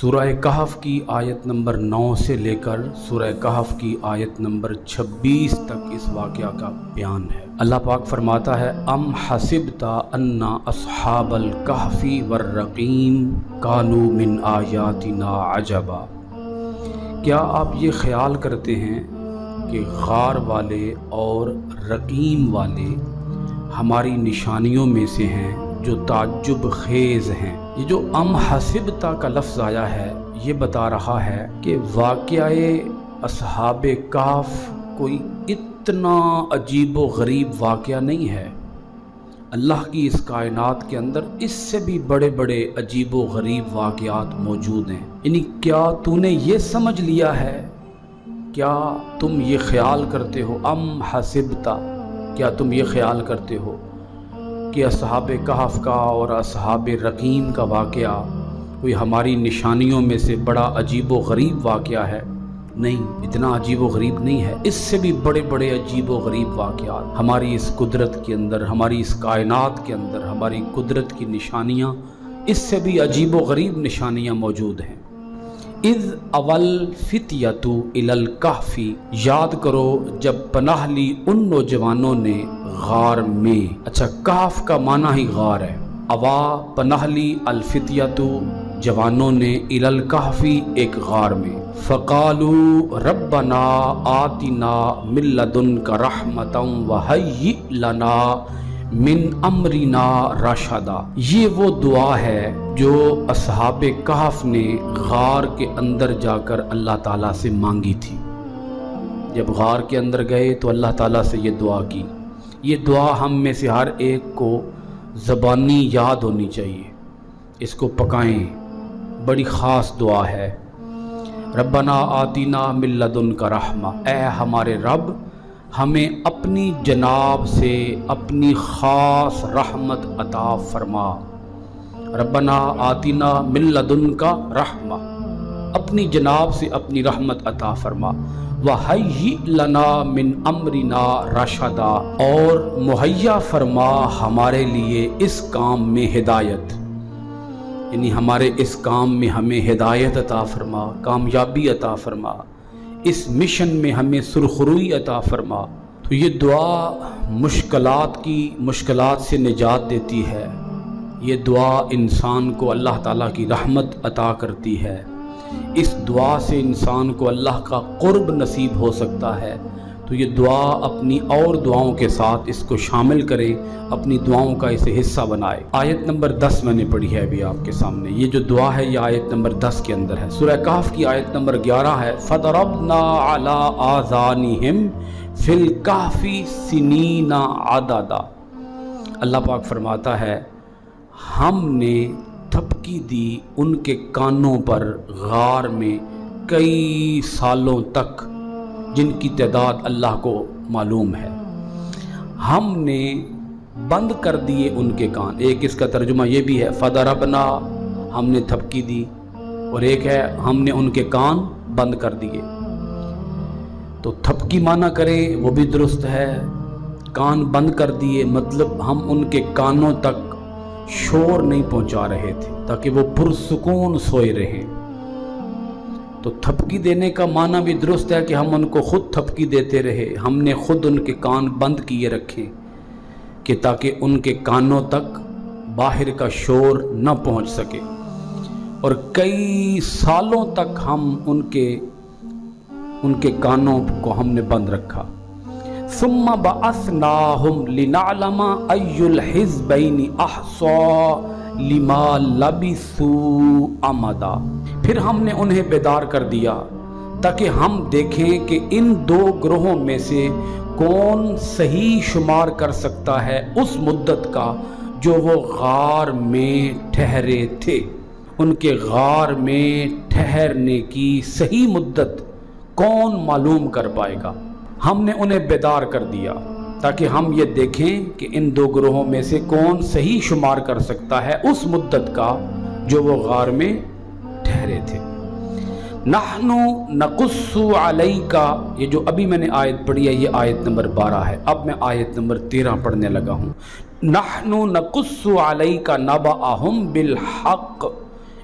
سورہ کہف کی آیت نمبر 9 سے لے کر سورہ کہف کی آیت نمبر 26 تک اس واقعہ کا بیان ہے۔ اللہ پاک فرماتا ہے ام حسبت ان اصحاب الکہف والرقیم کانوا من آیاتنا عجبا، کیا آپ یہ خیال کرتے ہیں کہ غار والے اور رقیم والے ہماری نشانیوں میں سے ہیں جو تعجب خیز ہیں۔ یہ جو ام حسبتا کا لفظ آیا ہے یہ بتا رہا ہے کہ واقعہ اصحاب کہف کوئی اتنا عجیب و غریب واقعہ نہیں ہے۔ اللہ کی اس کائنات کے اندر اس سے بھی بڑے بڑے عجیب و غریب واقعات موجود ہیں۔ یعنی کیا تو نے یہ سمجھ لیا ہے، کیا تم یہ خیال کرتے ہو، ام حسبتا، کیا تم یہ خیال کرتے ہو کہ اصحاب کہف کا اور اصحاب رقیم کا واقعہ کوئی ہماری نشانیوں میں سے بڑا عجیب و غریب واقعہ ہے؟ نہیں، اتنا عجیب و غریب نہیں ہے۔ اس سے بھی بڑے بڑے عجیب و غریب واقعات ہماری اس قدرت کے اندر، ہماری اس کائنات کے اندر، ہماری قدرت کی نشانیاں، اس سے بھی عجیب و غریب نشانیاں موجود ہیں۔ اذ اول فتیۃ الی الکہف، یاد کرو جب پناہ لی ان نوجوانوں نے غار میں۔ اچھا، کہف کا معنی ہی غار ہے۔ اوا پناہ لی الفتیۃ، جوانوں نے، الی الکہف، ایک غار میں۔ فقالوا ربنا آتنا من لدنک رحمۃ وہیئ لنا من امرنا رشدا۔ یہ وہ دعا ہے جو اصحاب کہف نے غار کے اندر جا کر اللہ تعالیٰ سے مانگی تھی۔ جب غار کے اندر گئے تو اللہ تعالیٰ سے یہ دعا کی۔ یہ دعا ہم میں سے ہر ایک کو زبانی یاد ہونی چاہیے، اس کو پکائیں، بڑی خاص دعا ہے۔ ربنا آتینا من لدنک رحمہ، اے ہمارے رب ہمیں اپنی جناب سے اپنی خاص رحمت عطا فرما۔ ربنا آتینا من لدنک رحمہ، اپنی جناب سے اپنی رحمت عطا فرما۔ وہیئ لنا من امرنا رشدا، اور مہیا فرما ہمارے لیے اس کام میں ہدایت، یعنی ہمارے اس کام میں ہمیں ہدایت عطا فرما، کامیابی عطا فرما، اس مشن میں ہمیں سرخروئی عطا فرما۔ تو یہ دعا مشکلات سے نجات دیتی ہے۔ یہ دعا انسان کو اللہ تعالیٰ کی رحمت عطا کرتی ہے۔ اس دعا سے انسان کو اللہ کا قرب نصیب ہو سکتا ہے۔ تو یہ دعا اپنی اور دعاؤں کے ساتھ اس کو شامل کرے، اپنی دعاؤں کا اسے حصہ بنائے۔ آیت نمبر 10 میں نے پڑھی ہے ابھی آپ کے سامنے۔ یہ جو دعا ہے یہ آیت نمبر 10 کے اندر ہے۔ سورہ کہف کی آیت نمبر 11 ہے فَضَرَبْنَا عَلَىٰ آذَانِهِمْ فِي الْكَهْفِ سِنِينَ عَدَدًا۔ اللہ پاک فرماتا ہے ہم نے تھپکی دی ان کے کانوں پر غار میں کئی سالوں تک، جن کی تعداد اللہ کو معلوم ہے۔ ہم نے بند کر دیے ان کے کان۔ ایک اس کا ترجمہ یہ بھی ہے فَضَرَبْنَا، ہم نے تھپکی دی، اور ایک ہے ہم نے ان کے کان بند کر دیے۔ تو تھپکی معنی کرے وہ بھی درست ہے، کان بند کر دیے مطلب ہم ان کے کانوں تک شور نہیں پہنچا رہے تھے تاکہ وہ پرسکون سوئے رہیں۔ تو تھپکی دینے کا معنی بھی درست ہے کہ ہم ان کو خود تھپکی دیتے رہے، ہم نے خود ان کے کان بند کیے رکھے کہ تاکہ ان کے کانوں تک باہر کا شور نہ پہنچ سکے، اور کئی سالوں تک ہم ان کے کانوں کو ہم نے بند رکھا۔ ثم بعثناہم لنعلم ای الحزبین احصی لما لبثوا امدا، پھر ہم نے انہیں بیدار کر دیا تاکہ ہم دیکھیں کہ ان دو گروہوں میں سے کون صحیح شمار کر سکتا ہے اس مدت کا جو وہ غار میں ٹھہرے تھے۔ ان کے غار میں ٹھہرنے کی صحیح مدت کون معلوم کر پائے گا؟ ہم نے انہیں بیدار کر دیا تاکہ ہم یہ دیکھیں کہ ان دو گروہوں میں سے کون صحیح شمار کر سکتا ہے اس مدت کا جو وہ غار میں ٹھہرے تھے۔ نحن نقص علیک، یہ جو ابھی میں نے آیت پڑھی ہے یہ آیت نمبر 12 ہے، اب میں آیت نمبر 13 پڑھنے لگا ہوں۔ نحن نقص علیک نبأہم بالحق،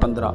15।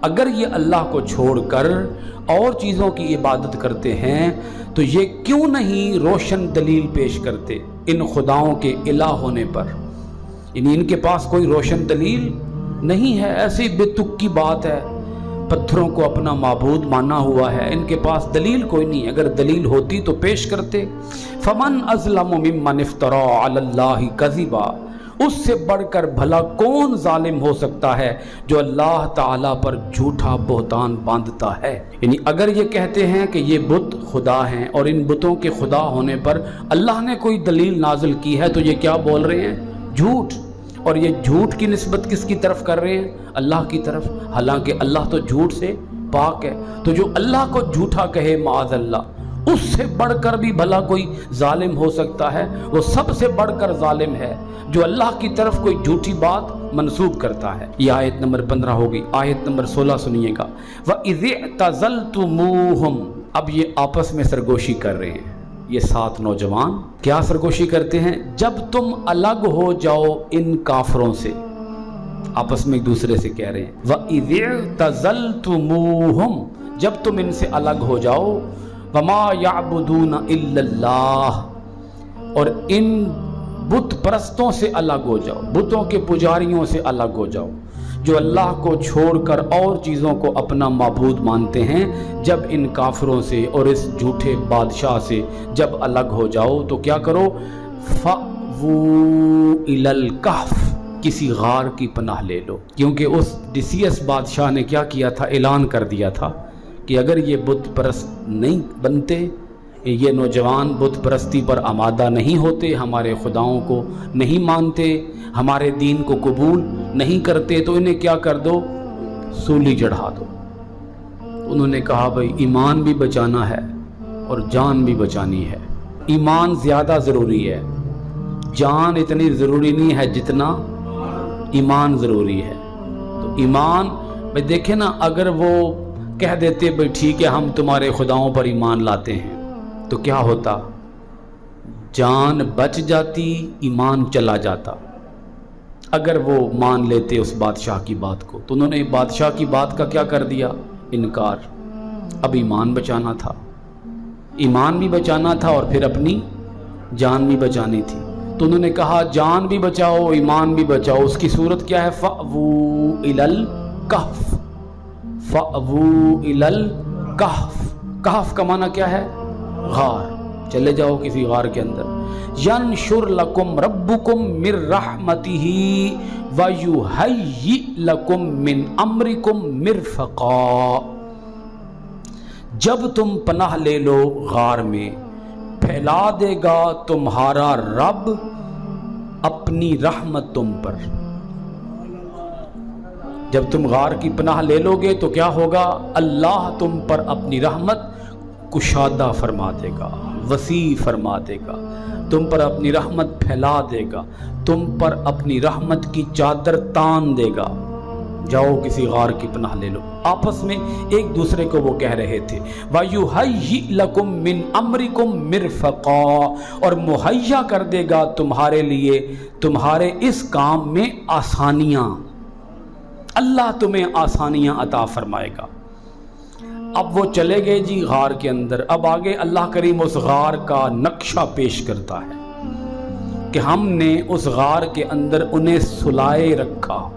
اگر یہ اللہ کو چھوڑ کر اور چیزوں کی عبادت کرتے ہیں تو یہ کیوں نہیں روشن دلیل پیش کرتے ان خداؤں کے الہ ہونے پر؟ یعنی ان کے پاس کوئی روشن دلیل نہیں ہے، ایسی بے تک کی بات ہے، پتھروں کو اپنا معبود مانا ہوا ہے، ان کے پاس دلیل کوئی نہیں۔ اگر دلیل ہوتی تو پیش کرتے۔ فمن اظلم ممن افترى علی اللہ کذبا، اس سے بڑھ کر بھلا کون ظالم ہو سکتا ہے جو اللہ تعالیٰ پر جھوٹا بہتان باندھتا ہے؟ یعنی اگر یہ کہتے ہیں کہ یہ بت خدا ہیں اور ان بتوں کے خدا ہونے پر اللہ نے کوئی دلیل نازل کی ہے تو یہ کیا بول رہے ہیں؟ جھوٹ۔ اور یہ جھوٹ کی نسبت کس کی طرف کر رہے ہیں؟ اللہ کی طرف، حالانکہ اللہ تو جھوٹ سے پاک ہے۔ تو جو اللہ کو جھوٹا کہے معاذ اللہ، اس سے بڑھ کر بھی بھلا کوئی ظالم ہو سکتا ہے؟ وہ سب سے بڑھ کر ظالم ہے جو اللہ کی طرف کوئی جھوٹی بات منسوب کرتا ہے۔ یہ آیت نمبر 15 ہوگی۔ آیت نمبر 16 سنیے گا۔ وَإِذِ اعْتَزَلْتُمُوهُمْ، اب یہ آپس میں سرگوشی کر رہے ہیں۔ یہ 7 نوجوان کیا سرگوشی کرتے ہیں؟ جب تم الگ ہو جاؤ ان کافروں سے، آپس میں ایک دوسرے سے کہہ رہے ہیں وَإِذِ اعْتَزَلْتُمُوهُمْ، جب تم ان سے الگ ہو جاؤ، وَمَا يَعْبُدُونَ إِلَّا اللَّهِ، اور ان بت پرستوں سے الگ ہو جاؤ، بتوں کے پجاریوں سے الگ ہو جاؤ جو اللہ کو چھوڑ کر اور چیزوں کو اپنا معبود مانتے ہیں۔ جب ان کافروں سے اور اس جھوٹے بادشاہ سے جب الگ ہو جاؤ تو کیا کرو؟ فَأْوُوا إِلَى الْكَهْفِ، کسی غار کی پناہ لے لو، کیونکہ اس ڈیسیس بادشاہ نے کیا کیا تھا؟ اعلان کر دیا تھا کہ اگر یہ بت پرست نہیں بنتے، یہ نوجوان بت پرستی پر آمادہ نہیں ہوتے، ہمارے خداؤں کو نہیں مانتے، ہمارے دین کو قبول نہیں کرتے، تو انہیں کیا کر دو؟ سولی چڑھا دو۔ انہوں نے کہا بھائی ایمان بھی بچانا ہے اور جان بھی بچانی ہے۔ ایمان زیادہ ضروری ہے، جان اتنی ضروری نہیں ہے جتنا ایمان ضروری ہے۔ تو ایمان بھائی دیکھیں نا، اگر وہ کہہ دیتے بھائی ٹھیک ہے ہم تمہارے خداؤں پر ایمان لاتے ہیں، تو کیا ہوتا؟ جان بچ جاتی، ایمان چلا جاتا۔ اگر وہ مان لیتے اس بادشاہ کی بات کو، تو انہوں نے بادشاہ کی بات کا کیا کر دیا؟ انکار۔ اب ایمان بچانا تھا، ایمان بھی بچانا تھا اور پھر اپنی جان بھی بچانی تھی، تو انہوں نے کہا جان بھی بچاؤ ایمان بھی بچاؤ۔ اس کی صورت کیا ہے؟ فَأْوُوا إِلَى الْكَهْفِ، فَأْوُوا إِلَى الْكَهْفِ، کہف کا معنی کیا ہے؟ غار۔ چلے جاؤ کسی غار کے اندر۔ يَنْشُرْ لَكُمْ رَبُّكُمْ مِنْ رَحْمَتِهِ وَيُهَيِّئْ لَكُمْ مِنْ أَمْرِكُمْ مِرْفَقًا، جب تم پناہ لے لو غار میں، پھیلا دے گا تمہارا رب اپنی رحمت تم پر۔ جب تم غار کی پناہ لے لو گے تو کیا ہوگا؟ اللہ تم پر اپنی رحمت کشادہ فرما دے گا، وسیع فرما دے گا، تم پر اپنی رحمت پھیلا دے گا، تم پر اپنی رحمت کی چادر تان دے گا۔ جاؤ کسی غار کی پناہ لے لو۔ آپس میں ایک دوسرے کو وہ کہہ رہے تھے وَيُهَيِّئْ لَكُمْ مِنْ أَمْرِكُمْ مِرْفَقًا، اور مہیا کر دے گا تمہارے لیے تمہارے اس کام میں آسانیاں، اللہ تمہیں آسانیاں عطا فرمائے گا۔ اب وہ چلے گئے جی غار کے اندر۔ اب آگے اللہ کریم اس غار کا نقشہ پیش کرتا ہے کہ ہم نے اس غار کے اندر انہیں سلائے رکھا،